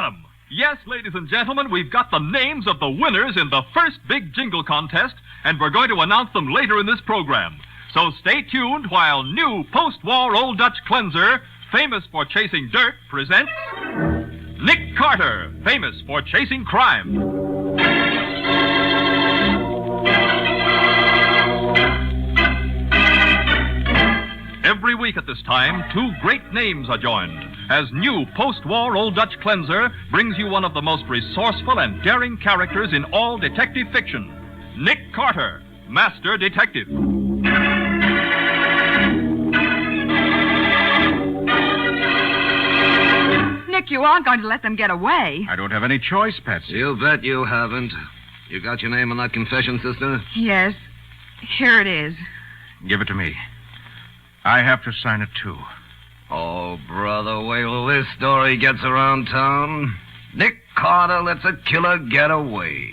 got 'em! Yes, ladies and gentlemen, we've got the names of the winners in the first big jingle contest, and we're going to announce them later in this program. So stay tuned while new post-war Old Dutch cleanser, famous for chasing dirt, presents Nick Carter, famous for chasing crime. Every week at this time, two great names are joined as new post-war Old Dutch cleanser brings you one of the most resourceful and daring characters in all detective fiction, Nick Carter, Master Detective. Nick, you aren't going to let them get away. I don't have any choice, Patsy. You bet you haven't. You got your name on that confession, sister? Yes. Here it is. Give it to me. I have to sign it, too. Oh, brother, wait till this story gets around town. Nick Carter lets a killer get away.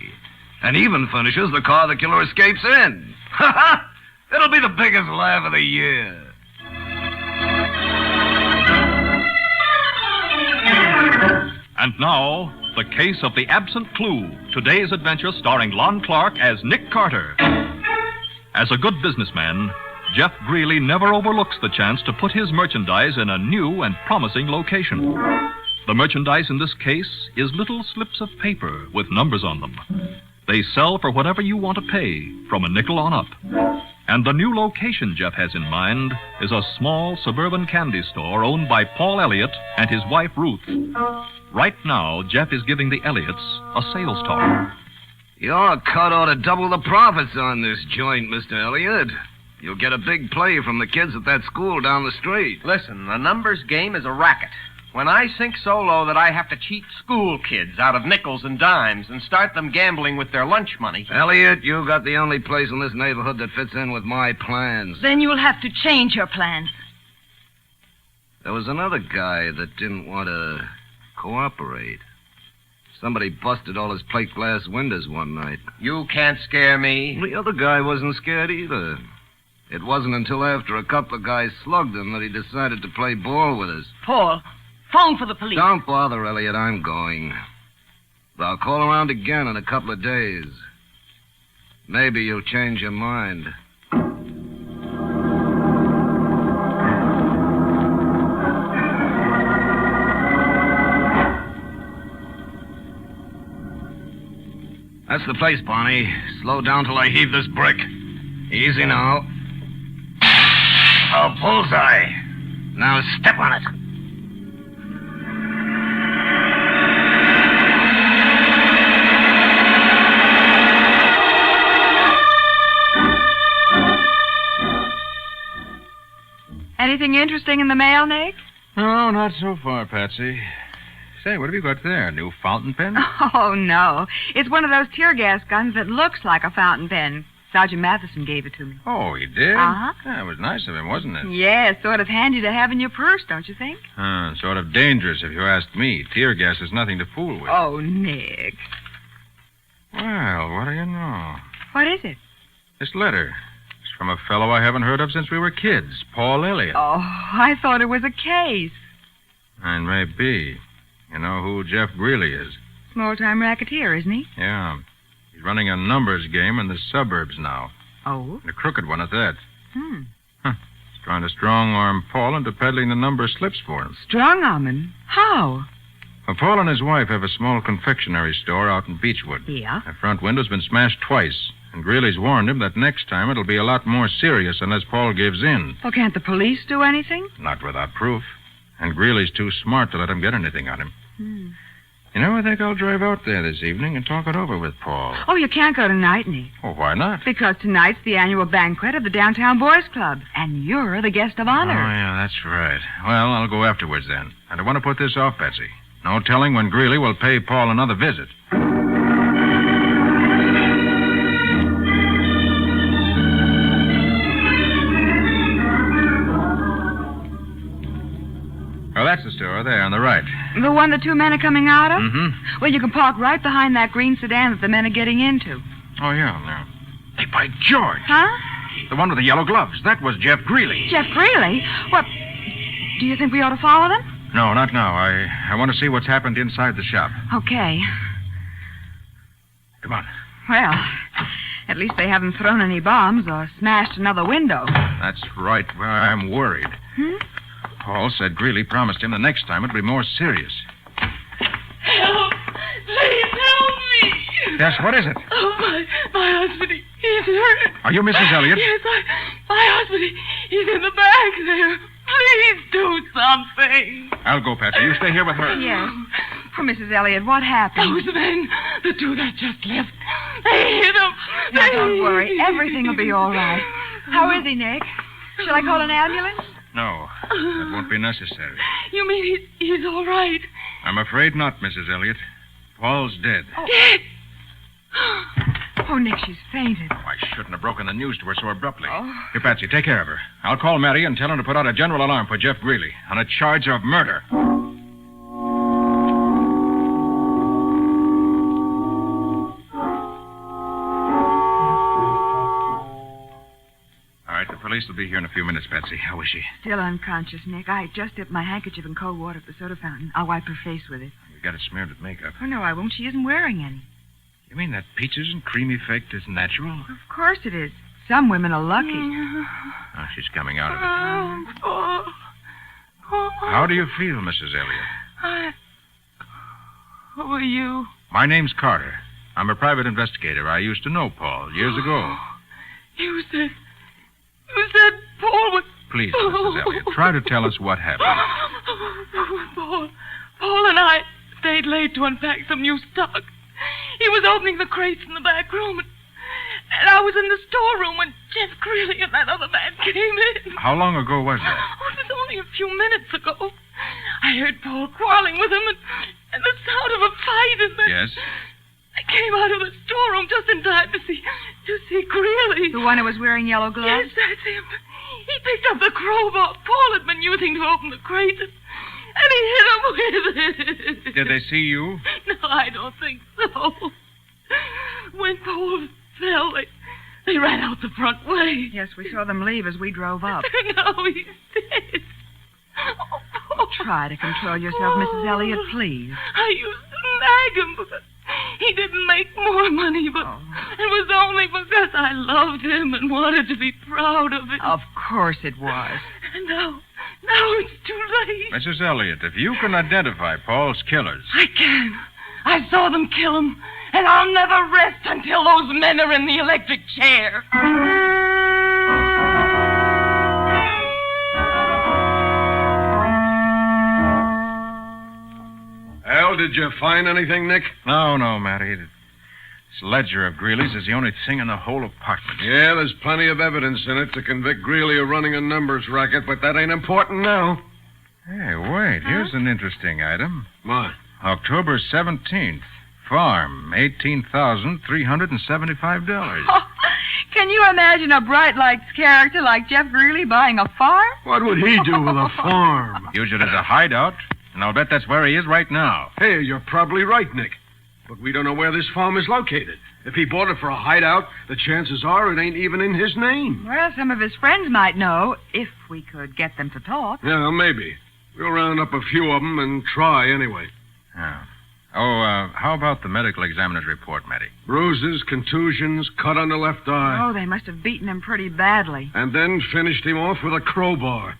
And even furnishes the car the killer escapes in. Ha ha! It'll be the biggest laugh of the year. And now, the case of the absent clue. Today's adventure starring Lon Clark as Nick Carter. As a good businessman, Jeff Greeley never overlooks the chance to put his merchandise in a new and promising location. The merchandise in this case is little slips of paper with numbers on them. They sell for whatever you want to pay, from a nickel on up. And the new location Jeff has in mind is a small suburban candy store owned by Paul Elliott and his wife Ruth. Right now, Jeff is giving the Elliots a sales talk. Your cut ought to double the profits on this joint, Mr. Elliott. You'll get a big play from the kids at that school down the street. Listen, the numbers game is a racket. When I sink so low that I have to cheat school kids out of nickels and dimes and start them gambling with their lunch money... Elliott, you got the only place in this neighborhood that fits in with my plans. Then you'll have to change your plans. There was another guy that didn't want to cooperate. Somebody busted all his plate glass windows one night. You can't scare me. The other guy wasn't scared either. It wasn't until after a couple of guys slugged him that he decided to play ball with us. Paul, phone for the police. Don't bother, Elliott. I'm going. I'll call around again in a couple of days. Maybe you'll change your mind. That's the place, Barney. Slow down till I heave this brick. Easy now. Oh, bullseye. Now step on it. Anything interesting in the mail, Nick? No, not so far, Patsy. Say, what have you got there? A new fountain pen? Oh, no. It's one of those tear gas guns that looks like a fountain pen. Sergeant Matheson gave it to me. Oh, he did? Uh-huh. Yeah, it was nice of him, wasn't it? Yeah, sort of handy to have in your purse, don't you think? Sort of dangerous, if you ask me. Tear gas is nothing to fool with. Oh, Nick. Well, what do you know? What is it? This letter. It's from a fellow I haven't heard of since we were kids, Paul Elliott. Oh, I thought it was a case. And maybe. You know who Jeff Greeley is? Small-time racketeer, isn't he? Yeah. He's running a numbers game in the suburbs now. Oh? And a crooked one at that. Hmm. He's trying to strong-arm Paul into peddling the number slips for him. Strong-arm him? How? Well, Paul and his wife have a small confectionery store out in Beechwood. Yeah? The front window's been smashed twice, and Greeley's warned him that next time it'll be a lot more serious unless Paul gives in. Well, can't the police do anything? Not without proof. And Greeley's too smart to let him get anything on him. Hmm. You know, I think I'll drive out there this evening and talk it over with Paul. Oh, you can't go tonight, Nick. Oh, why not? Because tonight's the annual banquet of the Downtown Boys Club, and you're the guest of honor. Oh, yeah, that's right. Well, I'll go afterwards then. And I want to put this off, Betsy. No telling when Greeley will pay Paul another visit. Oh, that's the store there on the right. The one the two men are coming out of? Mm-hmm. Well, you can park right behind that green sedan that the men are getting into. Oh, yeah. Hey, by George. Huh? The one with the yellow gloves. That was Jeff Greeley. Jeff Greeley? What? Do you think we ought to follow them? No, not now. I want to see what's happened inside the shop. Okay. Come on. Well, at least they haven't thrown any bombs or smashed another window. That's right. Well, I'm worried. Paul said Greeley promised him the next time it'd be more serious. Help! Please help me! Yes, what is it? Oh, my husband, he's hurt. Are you Mrs. Elliott? Yes, my husband, he's in the back there. Please do something. I'll go, Patsy. You stay here with her. Yes. For Mrs. Elliott, what happened? Those men, the two that just left, they hit him. Now, don't worry. Everything will be all right. How is he, Nick? Shall I call an ambulance? No, that won't be necessary. You mean he's all right? I'm afraid not, Mrs. Elliott. Paul's dead. Dead? Oh, Nick, she's fainted. Oh, I shouldn't have broken the news to her so abruptly. Oh. Here, Patsy, take care of her. I'll call Matty and tell him to put out a general alarm for Jeff Greeley on a charge of murder. All right, the police will be here in a few minutes, Patsy. How is she? Still unconscious, Nick. I just dipped my handkerchief in cold water at the soda fountain. I'll wipe her face with it. You got it smeared with makeup. Oh, no, I won't. She isn't wearing any. You mean that peaches and cream effect is natural? Of course it is. Some women are lucky. Oh, she's coming out of it. Oh. How do you feel, Mrs. Elliott? Who are you? My name's Carter. I'm a private investigator. I used to know Paul years ago. You said Paul was... Please, Mrs. Elliott, try to tell us what happened. Paul and I stayed late to unpack some new stock. He was opening the crates in the back room, and I was in the storeroom when Jeff Greeley and that other man came in. How long ago was that? Oh, it was only a few minutes ago. I heard Paul quarreling with him and the sound of a fight, and then... Yes? I came out of the storeroom just in time to see Greeley. The one who was wearing yellow gloves? Yes, that's him. He picked up the crowbar Paul had been using to open the crate, and he hit him with it. Did they see you? No, I don't think so. When Paul fell, they ran out the front way. Yes, we saw them leave as we drove up. Now he's dead. Oh, Try to control yourself, Mrs. Elliott, please. I used to nag him because he didn't make more money, but it was only because I loved him and wanted to be proud of him. Of course it was. And now it's too late. Mrs. Elliott, if you can identify Paul's killers... I can. I saw them kill him, and I'll never rest until those men are in the electric chair. Al, did you find anything, Nick? No, Matty. This ledger of Greeley's is the only thing in the whole apartment. Yeah, there's plenty of evidence in it to convict Greeley of running a numbers racket, but that ain't important now. Hey, wait. Here's an interesting item. What? October 17th. Farm, $18,375. Can you imagine a bright lights character like Jeff Greeley buying a farm? What would he do with a farm? Use it as a hideout, and I'll bet that's where he is right now. Hey, you're probably right, Nick. But we don't know where this farm is located. If he bought it for a hideout, the chances are it ain't even in his name. Well, some of his friends might know, if we could get them to talk. Yeah, maybe. We'll round up a few of them and try anyway. Yeah. Oh, how about the medical examiner's report, Matty? Bruises, contusions, cut on the left eye. Oh, they must have beaten him pretty badly. And then finished him off with a crowbar.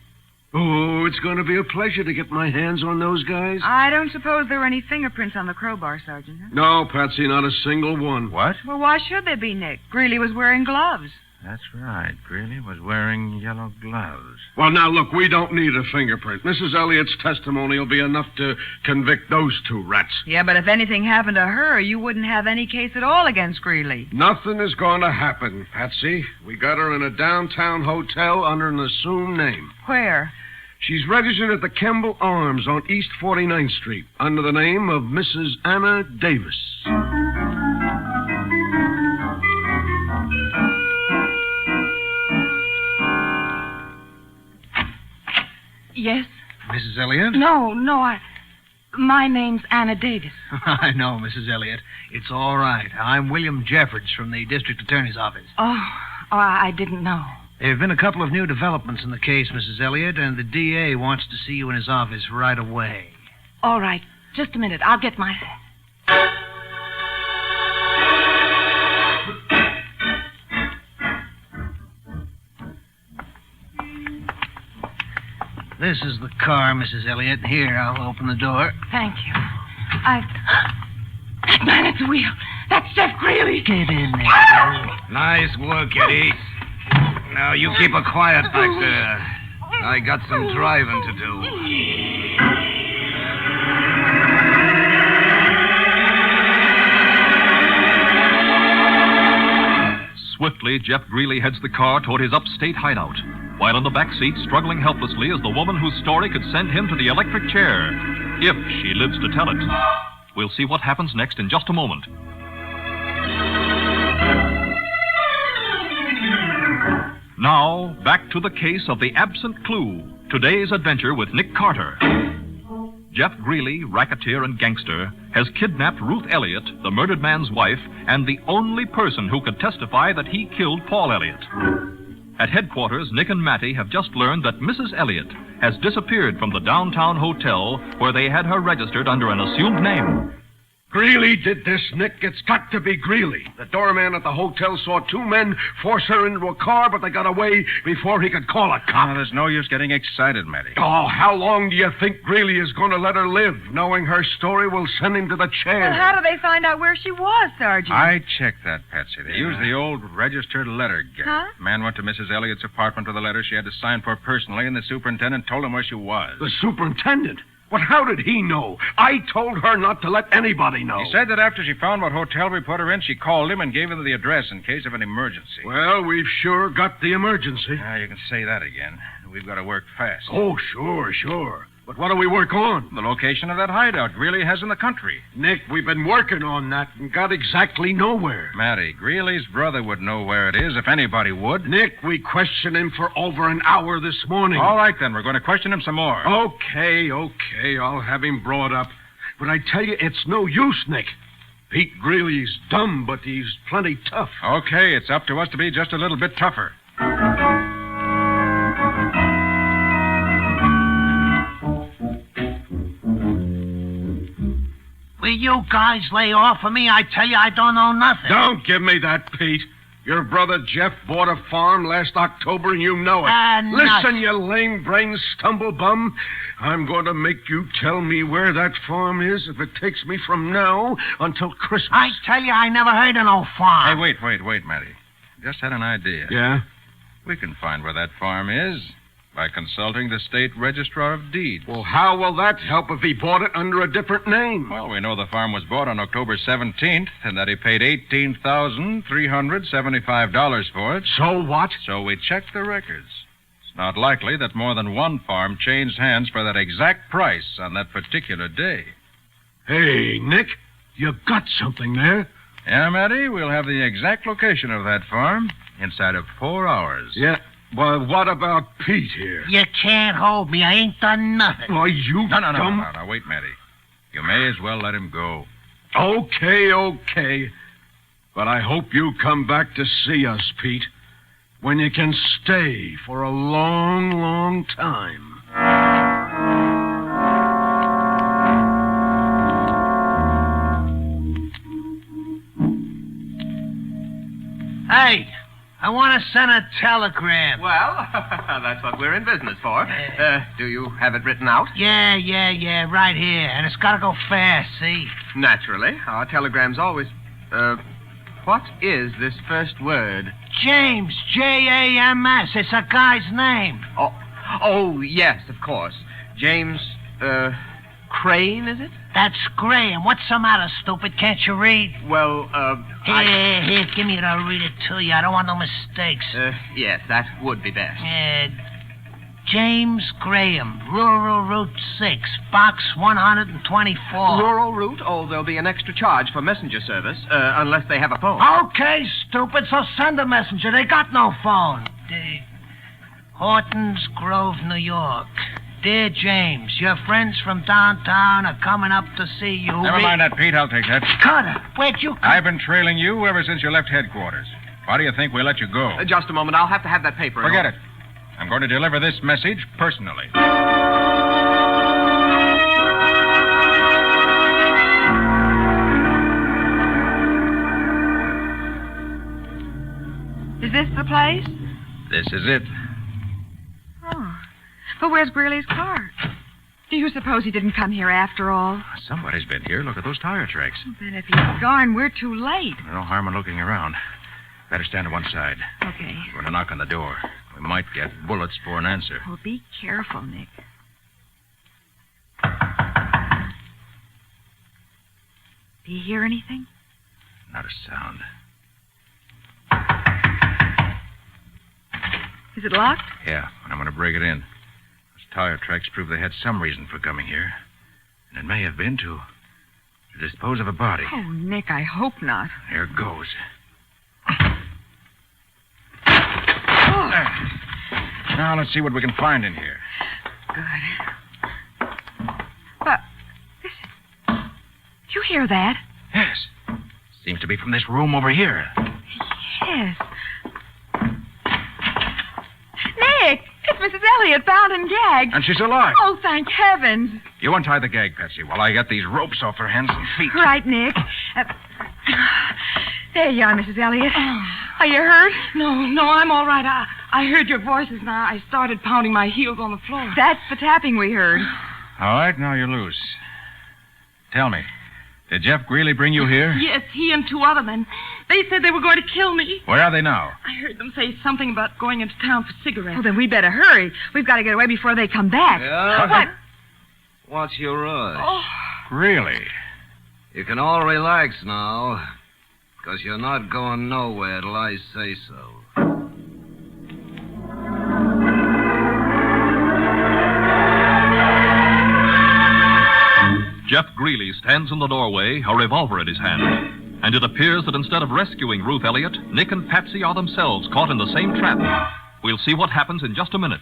Oh, it's going to be a pleasure to get my hands on those guys. I don't suppose there were any fingerprints on the crowbar, Sergeant. Huh? No, Patsy, not a single one. What? Well, why should there be, Nick? Greeley was wearing gloves. That's right. Greeley was wearing yellow gloves. Well, now, look, we don't need a fingerprint. Mrs. Elliott's testimony will be enough to convict those two rats. Yeah, but if anything happened to her, you wouldn't have any case at all against Greeley. Nothing is going to happen, Patsy. We got her in a downtown hotel under an assumed name. Where? She's registered at the Kemble Arms on East 49th Street under the name of Mrs. Anna Davis. Yes? Mrs. Elliott? No, my name's Anna Davis. I know, Mrs. Elliott. It's all right. I'm William Jeffords from the district attorney's office. Oh, I didn't know. There have been a couple of new developments in the case, Mrs. Elliott, and the DA wants to see you in his office right away. All right. Just a minute. I'll get my... This is the car, Mrs. Elliott. Here, I'll open the door. Thank you. That man at the wheel. That's Jeff Greeley. Get in there. Nice work, Eddie. Now, you keep her quiet back there. I got some driving to do. Swiftly, Jeff Greeley heads the car toward his upstate hideout, while in the back seat, struggling helplessly, is the woman whose story could send him to the electric chair, if she lives to tell it. We'll see what happens next in just a moment. Now, back to the case of the absent clue. Today's adventure with Nick Carter. Jeff Greeley, racketeer and gangster, has kidnapped Ruth Elliott, the murdered man's wife, and the only person who could testify that he killed Paul Elliott. At headquarters, Nick and Mattie have just learned that Mrs. Elliott has disappeared from the downtown hotel where they had her registered under an assumed name. Greeley did this, Nick. It's got to be Greeley. The doorman at the hotel saw two men force her into a car, but they got away before he could call a cop. Oh, there's no use getting excited, Matty. Oh, how long do you think Greeley is going to let her live? Knowing her story will send him to the chair. Well, how do they find out where she was, Sergeant? I checked that, Patsy. They used the old registered letter gate. Huh? Man went to Mrs. Elliott's apartment with a letter she had to sign for personally, and the superintendent told him where she was. The superintendent? But how did he know? I told her not to let anybody know. He said that after she found what hotel we put her in, she called him and gave him the address in case of an emergency. Well, we've sure got the emergency. You can say that again. We've got to work fast. Oh, sure. But what do we work on? The location of that hideout Greeley has in the country. Nick, we've been working on that and got exactly nowhere. Matty, Greeley's brother would know where it is if anybody would. Nick, we questioned him for over an hour this morning. All right, then. We're going to question him some more. Okay. I'll have him brought up. But I tell you, it's no use, Nick. Pete Greeley's dumb, but he's plenty tough. Okay, it's up to us to be just a little bit tougher. Will you guys lay off of me? I tell you, I don't know nothing. Don't give me that, Pete. Your brother Jeff bought a farm last October, and you know it. Listen, you lame-brained stumblebum. I'm going to make you tell me where that farm is if it takes me from now until Christmas. I tell you, I never heard of no farm. Hey, wait, Matty. Just had an idea. Yeah? We can find where that farm is by consulting the state registrar of deeds. Well, how will that help if he bought it under a different name? Well, we know the farm was bought on October 17th and that he paid $18,375 for it. So what? So we checked the records. It's not likely that more than one farm changed hands for that exact price on that particular day. Hey, Nick, you got something there. Yeah, Matty, we'll have the exact location of that farm inside of 4 hours. Yeah. Well, what about Pete here? You can't hold me. I ain't done nothing. Why, you No, dumb... wait, Matty. You may as well let him go. Okay. But I hope you come back to see us, Pete, when you can stay for a long, long time. Hey, I want to send a telegram. Well, that's what we're in business for. Do you have it written out? Yeah, right here. And it's got to go fast, see? Naturally. Our telegrams always... what is this first word? James, Jams. It's a guy's name. Oh, yes, of course. James, Crane, is it? That's Graham. What's the matter, stupid? Can't you read? Well, Here, give me it. I'll read it to you. I don't want no mistakes. Yes, that would be best. James Graham, Rural Route 6, Box 124. Rural route? Oh, there'll be an extra charge for messenger service, unless they have a phone. Okay, stupid, so send a messenger. They got no phone. Hortons Grove, New York. Dear James, your friends from downtown are coming up to see you. Never mind that, Pete. I'll take that. Carter, where'd you come? I've been trailing you ever since you left headquarters. Why do you think we let you go? Just a moment. I'll have to have that paper. Forget it. I'm going to deliver this message personally. Is this the place? This is it. Oh. But where's Greeley's car? Do you suppose he didn't come here after all? Somebody's been here. Look at those tire tracks. Then if he's gone, we're too late. No harm in looking around. Better stand to one side. Okay. We're going to knock on the door. We might get bullets for an answer. Well, be careful, Nick. Do you hear anything? Not a sound. Is it locked? Yeah, and I'm going to break it in. Those tire tracks prove they had some reason for coming here. And it may have been to dispose of a body. Oh, Nick, I hope not. Here goes. Oh. There. Now, let's see what we can find in here. Good. But, listen. You hear that? Yes. Seems to be from this room over here. Yes. Nick, it's Mrs. Elliot, bound and gagged. And she's alive. Oh, thank heavens. You untie the gag, Patsy, while I get these ropes off her hands and feet. Right, Nick. There you are, Mrs. Elliot. Are you hurt? No, I'm all right. I heard your voices and I started pounding my heels on the floor. That's the tapping we heard. All right, now you're loose. Tell me, did Jeff Greeley bring you here? Yes, he and two other men. They said they were going to kill me. Where are they now? I heard them say something about going into town for cigarettes. Well, then we'd better hurry. We've got to get away before they come back. Yeah? What? What's your rush? Oh, Really? You can all relax now, because you're not going nowhere till I say so. Jeff Greeley stands in the doorway, a revolver in his hand. And it appears that instead of rescuing Ruth Elliott, Nick and Patsy are themselves caught in the same trap. We'll see what happens in just a minute.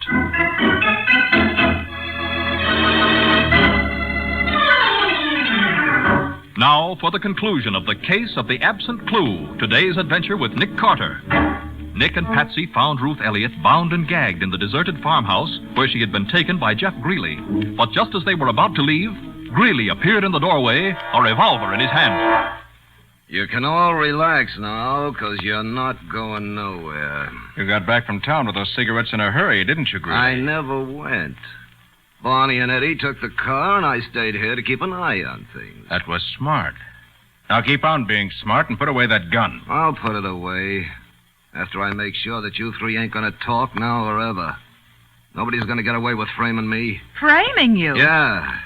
Now for the conclusion of the case of the absent clue, today's adventure with Nick Carter. Nick and Patsy found Ruth Elliott bound and gagged in the deserted farmhouse where she had been taken by Jeff Greeley. But just as they were about to leave, Greeley appeared in the doorway, a revolver in his hand. You can all relax now, because you're not going nowhere. You got back from town with those cigarettes in a hurry, didn't you, Greeley? I never went. Barney and Eddie took the car, and I stayed here to keep an eye on things. That was smart. Now keep on being smart and put away that gun. I'll put it away after I make sure that you three ain't going to talk now or ever. Nobody's going to get away with framing me. Framing you? Yeah.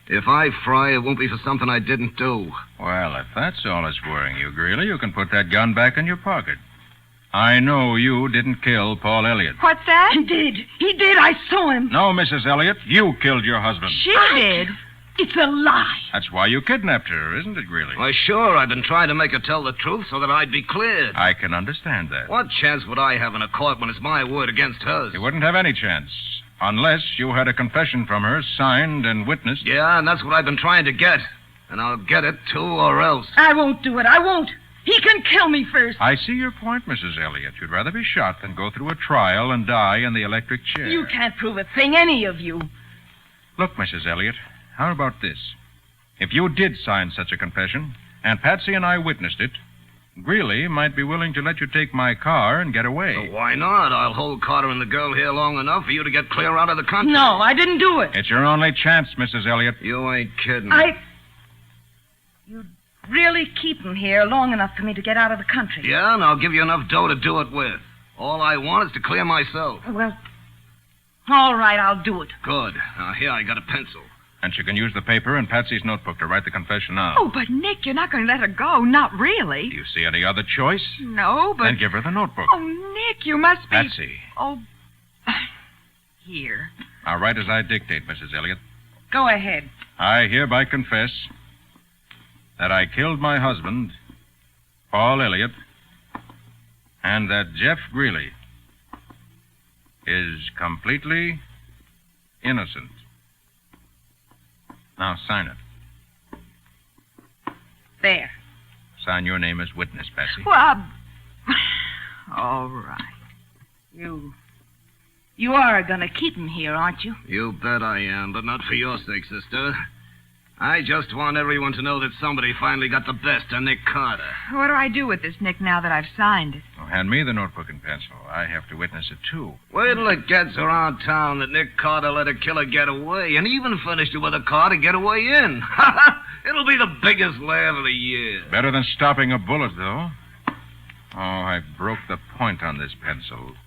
If I fry, it won't be for something I didn't do. Well, if that's all that's worrying you, Greeley, you can put that gun back in your pocket. I know you didn't kill Paul Elliott. What's that? he did. He did. I saw him. No, Mrs. Elliott, you killed your husband. She did. It's a lie. That's why you kidnapped her, isn't it, Greeley? Why, sure, I've been trying to make her tell the truth so that I'd be cleared. I can understand that. What chance would I have in a court when it's my word against hers? You wouldn't have any chance. Unless you had a confession from her, signed and witnessed. Yeah, and that's what I've been trying to get. And I'll get it, too, or else. I won't do it. I won't. He can kill me first. I see your point, Mrs. Elliott. You'd rather be shot than go through a trial and die in the electric chair. You can't prove a thing, any of you. Look, Mrs. Elliott, how about this? If you did sign such a confession, and Patsy and I witnessed it, Greeley might be willing to let you take my car and get away. So why not? I'll hold Carter and the girl here long enough for you to get clear out of the country. No, I didn't do it. It's your only chance, Mrs. Elliott. You ain't kidding. You'd really keep him here long enough for me to get out of the country. Yeah, and I'll give you enough dough to do it with. All I want is to clear myself. Well, all right, I'll do it. Good. Now, here, I got a pencil. And she can use the paper and Patsy's notebook to write the confession now. Oh, but Nick, you're not going to let her go. Not really. Do you see any other choice? No, but... Then give her the notebook. Oh, Nick, you must be... Patsy. Oh, here. Now write as I dictate, Mrs. Elliott. Go ahead. I hereby confess that I killed my husband, Paul Elliott, and that Jeff Greeley is completely innocent. Now sign it. There. Sign your name as witness, Patsy. Well, All right. You are going to keep him here, aren't you? You bet I am, but not for your sake, sister. I just want everyone to know that somebody finally got the best of Nick Carter. What do I do with this, Nick, now that I've signed it? Well, hand me the notebook and pencil. I have to witness it, too. Wait till it gets around town that Nick Carter let a killer get away and even finished it with a car to get away in. It'll be the biggest laugh of the year. Better than stopping a bullet, though. Oh, I broke the point on this pencil.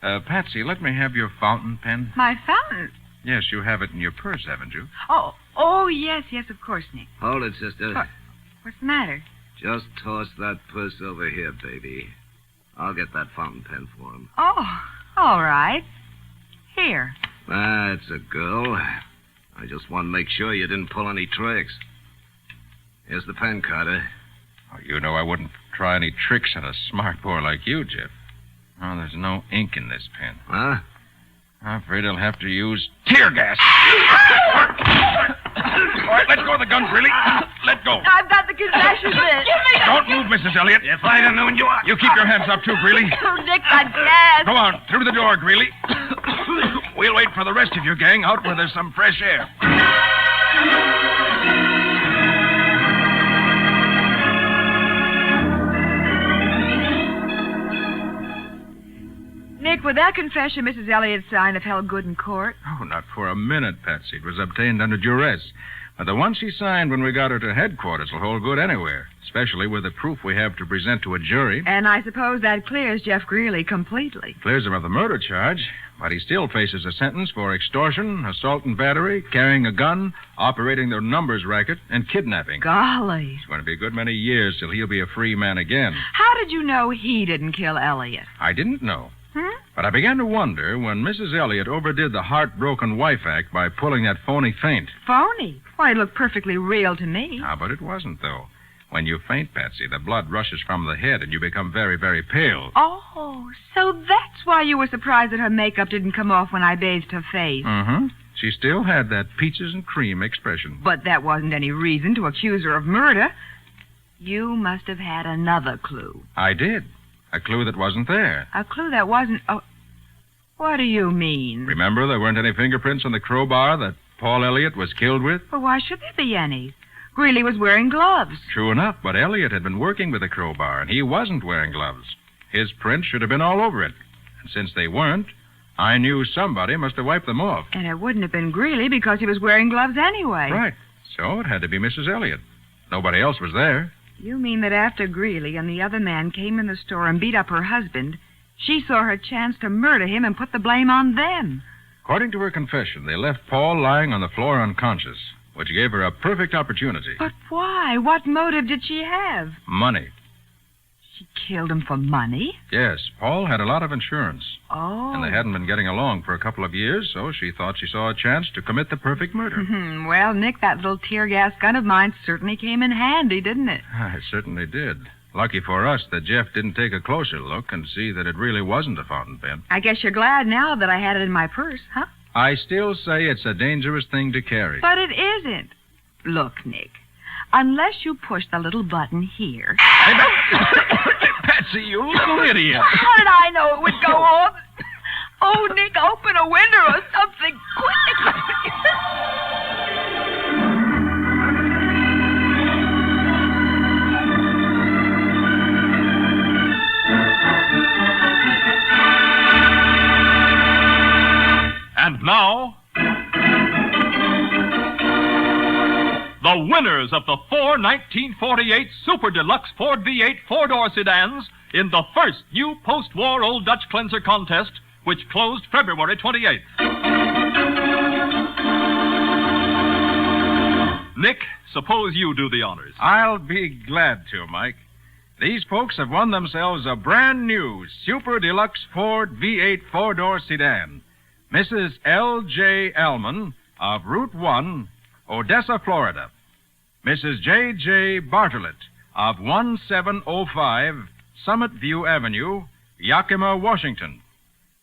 Patsy, let me have your fountain pen. My fountain? Yes, you have it in your purse, haven't you? Oh, yes, of course, Nick. Hold it, sister. What's the matter? Just toss that purse over here, baby. I'll get that fountain pen for him. Oh, all right. Here. That's a go. I just want to make sure you didn't pull any tricks. Here's the pen, Carter. Oh, you know I wouldn't try any tricks on a smart boy like you, Jeff. Oh, there's no ink in this pen. Huh? I'm afraid I'll have to use tear gas. All right, let go of the gun, Greeley. Let go. I've got the concession list. Don't move, Mrs. Elliott. If I'd have known you are... You keep your hands up, too, Greeley. Oh, Nick, that gas. Go on, through the door, Greeley. We'll wait for the rest of your gang out where there's some fresh air. Nick, would that confession Mrs. Elliott signed have held good in court? Oh, not for a minute, Patsy. It was obtained under duress. But the one she signed when we got her to headquarters will hold good anywhere, especially with the proof we have to present to a jury. And I suppose that clears Jeff Greeley completely. Clears him of the murder charge, but he still faces a sentence for extortion, assault and battery, carrying a gun, operating the numbers racket, and kidnapping. Golly. It's going to be a good many years till he'll be a free man again. How did you know he didn't kill Elliott? I didn't know. But I began to wonder when Mrs. Elliott overdid the heartbroken wife act by pulling that phony feint. Phony? Why, it looked perfectly real to me. Ah, but it wasn't, though. When you faint, Patsy, the blood rushes from the head and you become very, very pale. Oh, so that's why you were surprised that her makeup didn't come off when I bathed her face. Mm-hmm. She still had that peaches and cream expression. But that wasn't any reason to accuse her of murder. You must have had another clue. I did. A clue that wasn't there. A clue that wasn't... Oh, what do you mean? Remember, there weren't any fingerprints on the crowbar that Paul Elliott was killed with? Well, why should there be any? Greeley was wearing gloves. True enough, but Elliott had been working with the crowbar, and he wasn't wearing gloves. His prints should have been all over it. And since they weren't, I knew somebody must have wiped them off. And it wouldn't have been Greeley because he was wearing gloves anyway. Right. So it had to be Mrs. Elliott. Nobody else was there. You mean that after Greeley and the other man came in the store and beat up her husband, she saw her chance to murder him and put the blame on them? According to her confession, they left Paul lying on the floor unconscious, which gave her a perfect opportunity. But why? What motive did she have? Money. She killed him for money? Yes, Paul had a lot of insurance. Oh. And they hadn't been getting along for a couple of years, so she thought she saw a chance to commit the perfect murder. Well, Nick, that little tear gas gun of mine certainly came in handy, didn't it? It certainly did. Lucky for us that Jeff didn't take a closer look and see that it really wasn't a fountain pen. I guess you're glad now that I had it in my purse, huh? I still say it's a dangerous thing to carry. But it isn't. Look, Nick, unless you push the little button here... Patsy, you little idiot. How did I know it would go off? Oh, Nick, open a window or something quick. And now, the winners of the 1948 Super Deluxe Ford V8 four-door sedans in the first new post-war Old Dutch Cleanser contest, which closed February 28th. Nick, suppose you do the honors. I'll be glad to, Mike. These folks have won themselves a brand new Super Deluxe Ford V8 four-door sedan. Mrs. L.J. Allman of Route 1, Odessa, Florida. Mrs. J.J. Bartlett of 1705 Summit View Avenue, Yakima, Washington.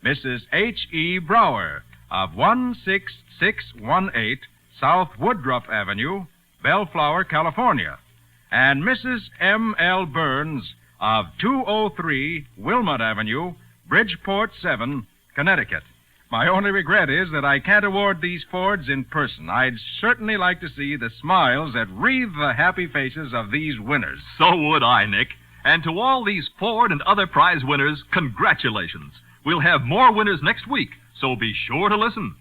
Mrs. H.E. Brower of 16618 South Woodruff Avenue, Bellflower, California. And Mrs. M.L. Burns of 203 Wilmot Avenue, Bridgeport 7, Connecticut. My only regret is that I can't award these Fords in person. I'd certainly like to see the smiles that wreathe the happy faces of these winners. So would I, Nick. And to all these Ford and other prize winners, congratulations. We'll have more winners next week, so be sure to listen.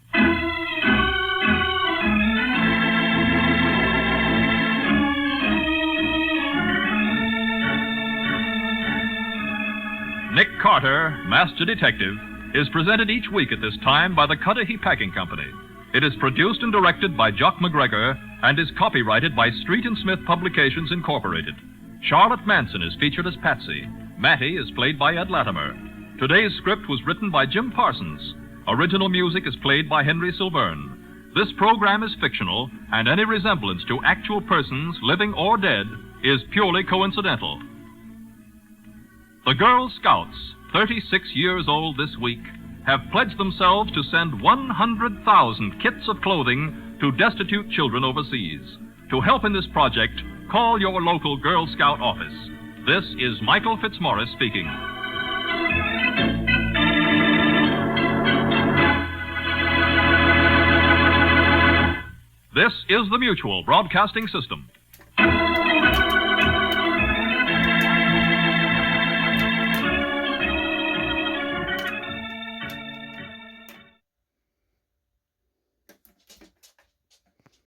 Nick Carter, Master Detective, is presented each week at this time by the Cudahy Packing Company. It is produced and directed by Jock McGregor and is copyrighted by Street and Smith Publications, Incorporated. Charlotte Manson is featured as Patsy. Mattie is played by Ed Latimer. Today's script was written by Jim Parsons. Original music is played by Henry Silverne. This program is fictional, and any resemblance to actual persons, living or dead, is purely coincidental. The Girl Scouts, 36 years old this week, have pledged themselves to send 100,000 kits of clothing to destitute children overseas. To help in this project, call your local Girl Scout office. This is Michael Fitzmaurice speaking. This is the Mutual Broadcasting System.